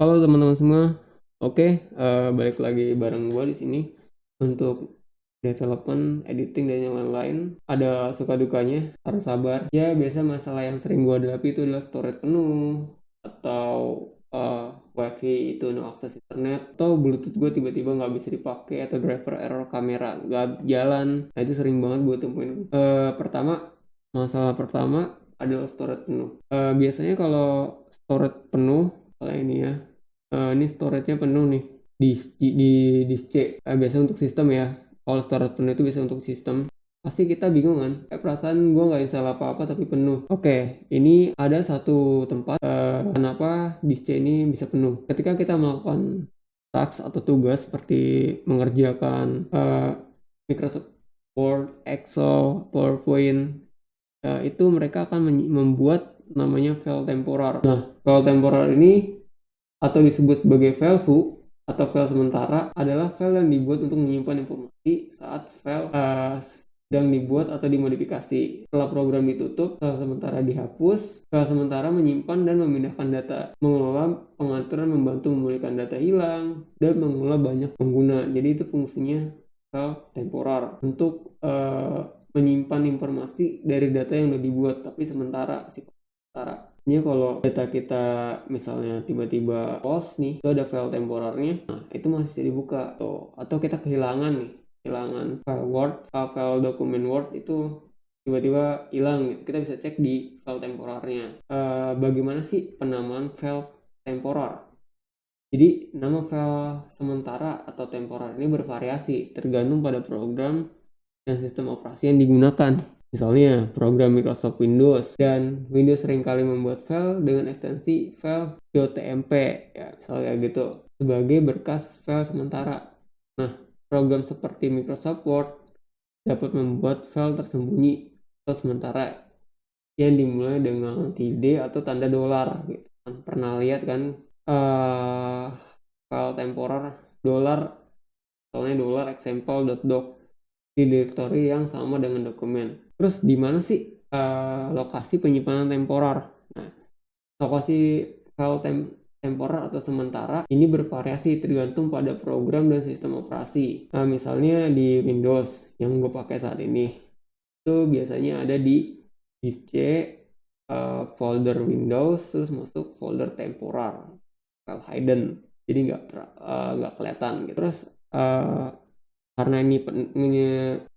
Halo teman-teman semua. Oke, balik lagi bareng gua di sini untuk development, editing dan yang lain-lain. Ada suka dukanya, harus sabar. Ya, biasa masalah yang sering gua hadapi itu adalah storage penuh atau wifi itu no akses internet atau bluetooth gue tiba-tiba nggak bisa dipakai atau driver error kamera nggak jalan. Nah, itu sering banget gue temuin. Masalah pertama adalah storage penuh. Biasanya kalau storage penuh kayak ini ya. Ini storage-nya penuh nih di disk C. Biasa untuk sistem ya. Kalau storage penuh itu bisa untuk sistem. Pasti kita bingung kan? Perasaan gue nggak install apa-apa tapi penuh. Oke, ini ada satu tempat kenapa disk C ini bisa penuh. Ketika kita melakukan task atau tugas seperti mengerjakan Microsoft Word, Excel, PowerPoint, itu mereka akan membuat namanya file temporer. Nah, file temporer ini atau disebut sebagai file foo atau file sementara adalah file yang dibuat untuk menyimpan informasi saat file sedang dibuat atau dimodifikasi. Setelah program ditutup, file sementara dihapus. File sementara menyimpan dan memindahkan data, mengelola pengaturan, membantu memulihkan data hilang, dan mengelola banyak pengguna. Jadi itu fungsinya file temporer untuk menyimpan informasi dari data yang sudah dibuat tapi sementara, sifat sementara. Ini kalau data kita misalnya tiba-tiba lost nih, itu ada file temporarnya, nah itu masih bisa dibuka tuh. Atau kita kehilangan nih, kehilangan file Word, file dokumen Word itu tiba-tiba hilang, kita bisa cek di file temporarnya. Bagaimana sih penamaan file temporer? Jadi nama file sementara atau temporer ini bervariasi tergantung pada program dan sistem operasi yang digunakan. Misalnya program Microsoft Windows, dan Windows seringkali membuat file dengan ekstensi file.tmp ya, misalnya kayak gitu sebagai berkas file sementara. Nah, program seperti Microsoft Word dapat membuat file tersembunyi atau sementara yang dimulai dengan TD atau tanda dolar gitu. Pernah lihat kan file temporer dolar, soalnya dolar example.doc di direktori yang sama dengan dokumen. Terus di mana sih lokasi penyimpanan temporer? Nah, lokasi file temporer atau sementara ini bervariasi tergantung pada program dan sistem operasi. Nah, misalnya di Windows yang gue pakai saat ini, itu biasanya ada di disk C, folder Windows, terus masuk folder temporer, file hidden. Jadi nggak kelihatan gitu. Terus karena ini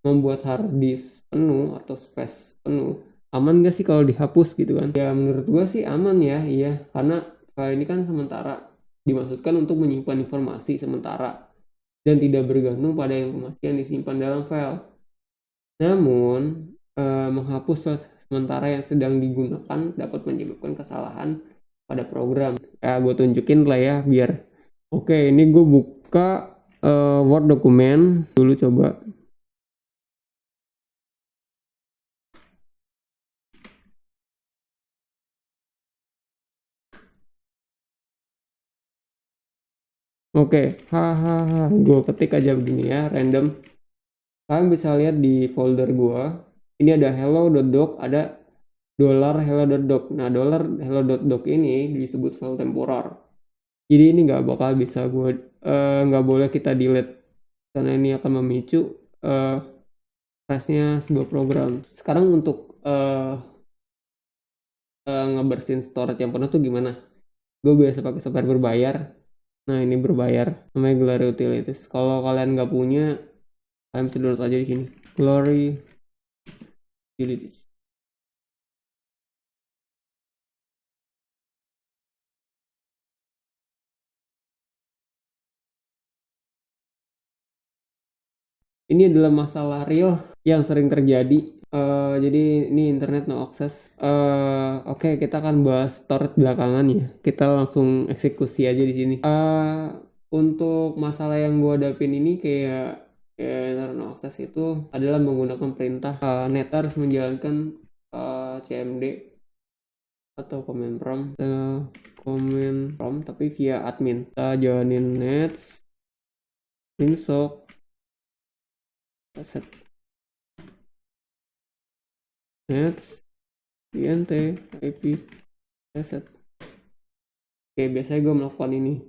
membuat hard disk penuh atau space penuh, aman gak sih kalau dihapus gitu kan? Ya menurut gua sih aman ya, iya, karena file ini kan sementara, dimaksudkan untuk menyimpan informasi sementara dan tidak bergantung pada informasi yang disimpan dalam file. Namun menghapus file sementara yang sedang digunakan dapat menyebabkan kesalahan pada program. Gue tunjukin lah ya biar. Oke, ini gue buka Word dokumen dulu coba. Oke, hahaha, gue ketik aja begini ya, random. Kalian bisa lihat di folder gue, ini ada hello.doc, ada $hello.doc. Nah, $hello.doc ini disebut file temporer. Jadi ini nggak bakal bisa nggak boleh kita delete karena ini akan memicu crashnya sebuah program. Sekarang untuk ngebersihin storage yang penuh tuh gimana? Gue biasa pakai software berbayar. Nah, ini berbayar, namanya Glory Utilities. Kalau kalian nggak punya, kalian bisa download aja di sini. Glory Utilities. Ini adalah masalah real yang sering terjadi. Jadi ini internet no access. Oke, kita akan bahas storage belakangan ya. Kita langsung eksekusi aja di sini. Untuk masalah yang gue hadapin ini kayak internet no access itu adalah menggunakan perintah net harus menjalankan CMD atau command prompt tapi via admin. Kita jalanin net install set net int ip set. Oke, biasanya gue melakukan ini.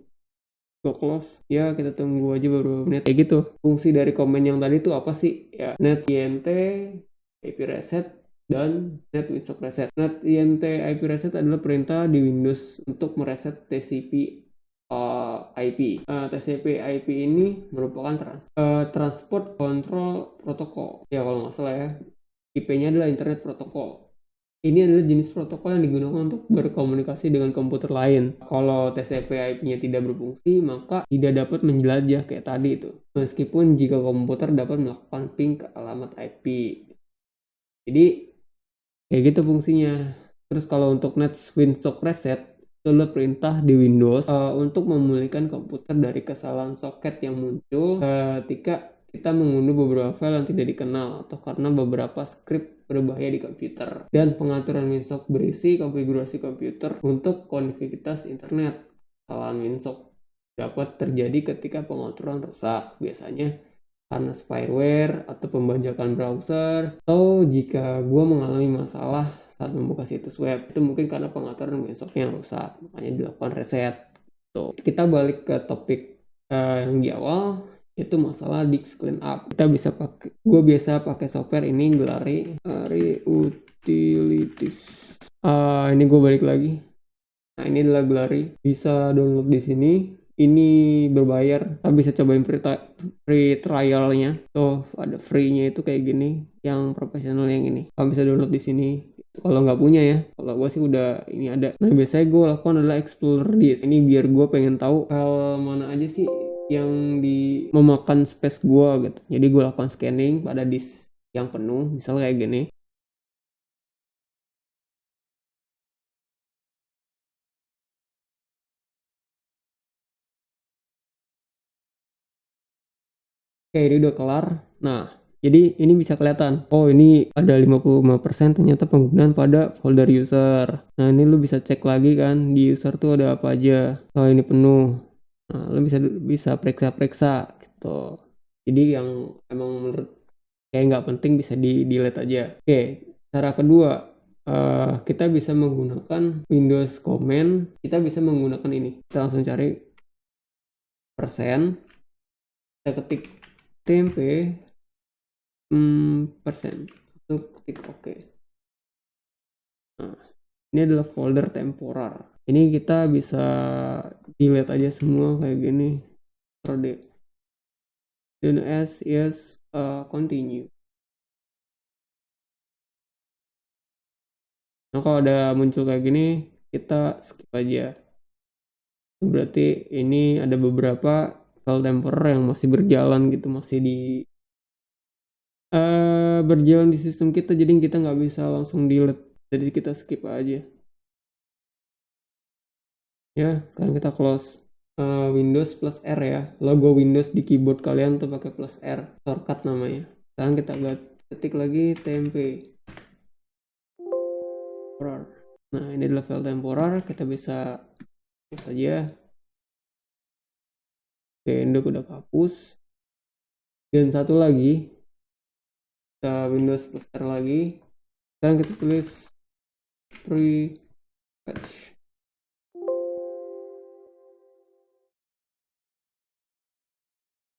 Gue close, ya kita tunggu aja beberapa menit. Kayak gitu. Fungsi dari komen yang tadi tuh apa sih? Ya, net INT, IP reset, dan net winsock reset. Net INT IP reset adalah perintah di Windows untuk mereset TCP IP. TCP IP ini merupakan transport control protocol. Ya kalau nggak salah ya. IP-nya adalah Internet Protocol. Ini adalah jenis protokol yang digunakan untuk berkomunikasi dengan komputer lain. Kalau TCP IP-nya tidak berfungsi, maka tidak dapat menjelajah kayak tadi itu. Meskipun jika komputer dapat melakukan ping ke alamat IP. Jadi kayak gitu fungsinya. Terus kalau untuk net winsock reset, itu adalah perintah di Windows untuk memulihkan komputer dari kesalahan soket yang muncul ketika kita mengunduh beberapa file yang tidak dikenal atau karena beberapa script berbahaya di komputer. Dan pengaturan winsock berisi konfigurasi komputer untuk konektivitas internet. Kesalahan winsock dapat terjadi ketika pengaturan rusak, biasanya karena spyware atau pembajakan browser, atau jika gue mengalami masalah saat membuka situs web, itu mungkin karena pengaturan winsocknya yang rusak, makanya dilakukan reset. Tuh, kita balik ke topik yang di awal, itu masalah disk cleanup. Kita bisa pakai, gue biasa pakai software ini, Glary Utilities. Ini gue balik lagi. Nah, ini adalah Glary, bisa download di sini. Ini berbayar, tapi bisa cobain free trialnya. Tuh ada free-nya itu kayak gini, yang profesional yang ini. Kamu bisa download di sini. Kalau nggak punya ya, kalau gue sih udah ini ada. Nah biasanya gue lakukan adalah explore disk. Ini biar gue pengen tahu file mana aja sih yang memakan space gue gitu. Jadi gue lakukan scanning pada disk yang penuh, misalnya kayak gini. Oke, ini udah kelar. Nah, jadi ini bisa kelihatan. Oh, ini ada 55% ternyata penggunaan pada folder user. Nah, ini lu bisa cek lagi kan di user tuh ada apa aja. Kalau ini penuh. Nah, lu bisa periksa-periksa gitu. Jadi yang emang menurut kayak nggak penting bisa di delete aja. Oke, cara kedua, kita bisa menggunakan Windows Command. Kita bisa menggunakan ini. Kita langsung cari persen. Kita ketik temp persen untuk klik OK. Nah, ini adalah folder temporer. Ini kita bisa delete aja semua kayak gini. Terus dan as yes continue. Nah kalau ada muncul kayak gini kita skip aja. Berarti ini ada beberapa file temporer yang masih berjalan gitu, masih berjalan di sistem kita, jadi kita nggak bisa langsung delete, jadi kita skip aja ya. Sekarang kita close Windows plus R ya, logo Windows di keyboard kalian tuh pakai plus R, shortcut namanya. Sekarang kita ketik lagi temporary. Nah ini adalah file temporer, kita bisa hapus saja. Oke, ini udah hapus. Dan satu lagi, kita Windows plus R lagi. Sekarang kita tulis free patch.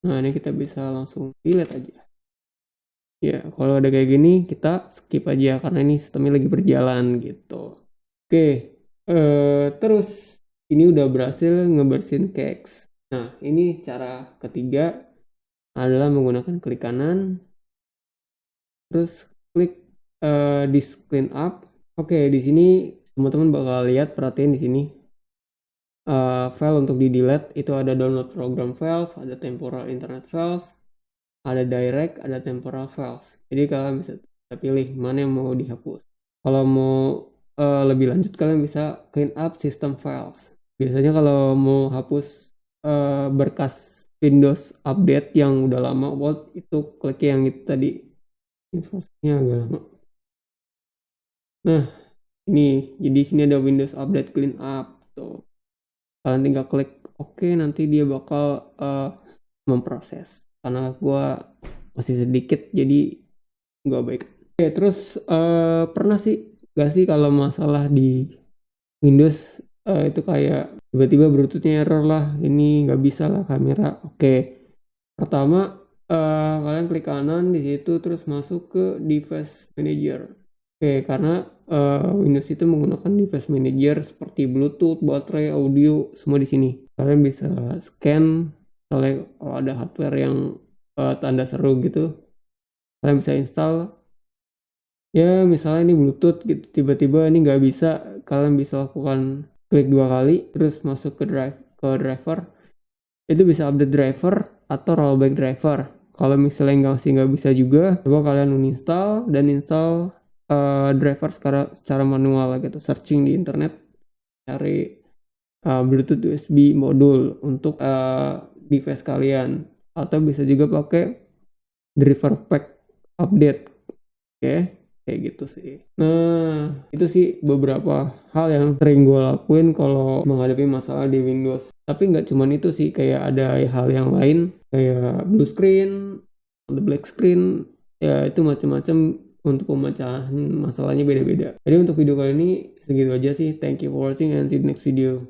Nah ini kita bisa langsung delete aja. Ya kalau ada kayak gini kita skip aja karena ini sistemnya lagi berjalan gitu. Oke, terus ini udah berhasil ngebersihin cache. Nah ini cara ketiga adalah menggunakan klik kanan, terus klik disk cleanup. Oke, di sini teman-teman bakal lihat, perhatiin di sini file untuk di delete itu ada download program files, ada temporal internet files, ada direct, ada temporal files. Jadi kalian bisa pilih mana yang mau dihapus. Kalau mau lebih lanjut kalian bisa clean up system files. Biasanya kalau mau hapus berkas Windows update yang udah lama buat itu klik yang itu tadi, infonya agak lama. Nah ini jadi sini ada Windows update clean up tuh, kalian tinggal klik OK, nanti dia bakal memproses. Karena gua masih sedikit jadi gak baik. Oke, terus pernah sih gak sih kalau masalah di Windows itu kayak tiba-tiba Bluetooth-nya error lah, ini nggak bisa lah kamera. Oke, pertama kalian klik kanan di situ terus masuk ke device manager. Oke, karena Windows itu menggunakan device manager seperti Bluetooth, baterai, audio, semua di sini. Kalian bisa scan, misalnya kalau ada hardware yang tanda seru gitu, kalian bisa install. Ya, misalnya ini Bluetooth gitu, tiba-tiba ini nggak bisa, kalian bisa lakukan klik 2 kali, terus masuk ke driver. Itu bisa update driver atau rollback driver. Kalau misalnya nggak bisa juga, coba kalian uninstall dan install driver secara manual gitu. Searching di internet, cari Bluetooth USB modul untuk device kalian. Atau bisa juga pakai driver pack update. Oke, kayak gitu sih. Nah, itu sih beberapa hal yang sering gue lakuin kalau menghadapi masalah di Windows. Tapi nggak cuman itu sih, kayak ada hal yang lain kayak blue screen, ada black screen, ya itu macam-macam. Untuk pemecahan masalahnya beda-beda. Jadi untuk video kali ini segitu aja sih. Thank you for watching and see you next video.